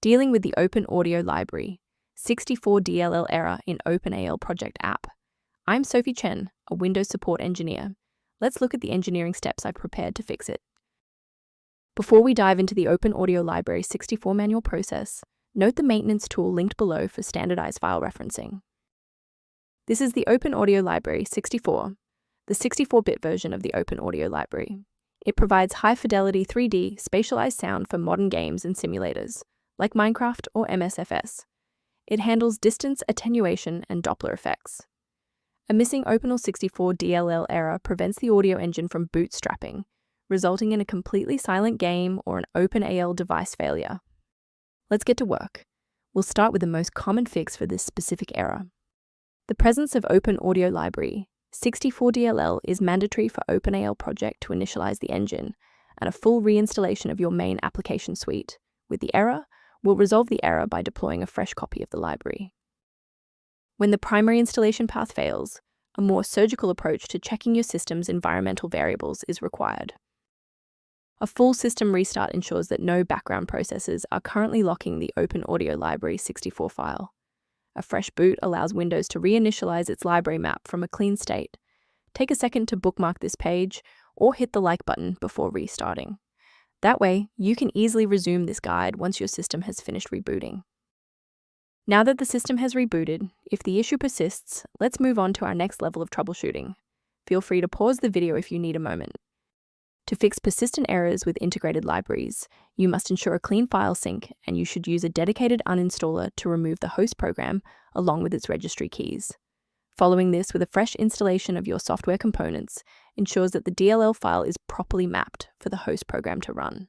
Dealing with the Open Audio Library 64DLL error in OpenAL Project app. I'm Sophie Chen, a Windows support engineer. Let's look at the engineering steps I've prepared to fix it. Before we dive into the Open Audio Library 64 manual process, note the maintenance tool linked below for standardized file referencing. This is the Open Audio Library 64, the 64-bit version of the Open Audio Library. It provides high-fidelity 3D spatialized sound for modern games and simulators, like Minecraft or MSFS. It handles distance attenuation and Doppler effects. A missing openal64.dll error prevents the audio engine from bootstrapping, resulting in a completely silent game or an OpenAL device failure. Let's get to work. We'll start with the most common fix for this specific error. The presence of Open Audio Library 64DLL is mandatory for OpenAL Project to initialize the engine, and a full reinstallation of your main application suite with the error will resolve the error by deploying a fresh copy of the library. When the primary installation path fails, a more surgical approach to checking your system's environmental variables is required. A full system restart ensures that no background processes are currently locking the Open Audio Library 64 file. A fresh boot allows Windows to reinitialize its library map from a clean state. Take a second to bookmark this page or hit the like button before restarting. That way, you can easily resume this guide once your system has finished rebooting. Now that the system has rebooted, if the issue persists, let's move on to our next level of troubleshooting. Feel free to pause the video if you need a moment. To fix persistent errors with integrated libraries, you must ensure a clean file sync, and you should use a dedicated uninstaller to remove the host program along with its registry keys. Following this with a fresh installation of your software components ensures that the DLL file is properly mapped for the host program to run.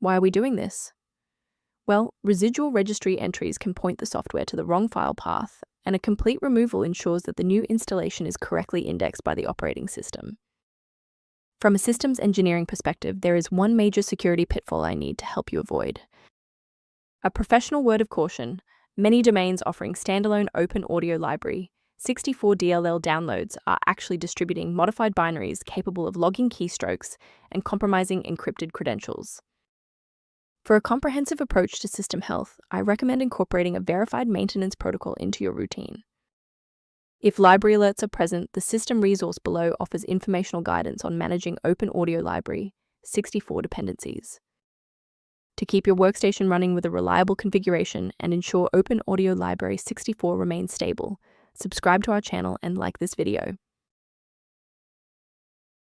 Why are we doing this? Well, residual registry entries can point the software to the wrong file path, and a complete removal ensures that the new installation is correctly indexed by the operating system. From a systems engineering perspective, there is one major security pitfall I need to help you avoid. A professional word of caution: many domains offering standalone Open Audio Library 64DLL downloads are actually distributing modified binaries capable of logging keystrokes and compromising encrypted credentials. For a comprehensive approach to system health, I recommend incorporating a verified maintenance protocol into your routine. If library alerts are present, the system resource below offers informational guidance on managing Open Audio Library 64 dependencies. To keep your workstation running with a reliable configuration and ensure Open Audio Library 64 remains stable, subscribe to our channel and like this video.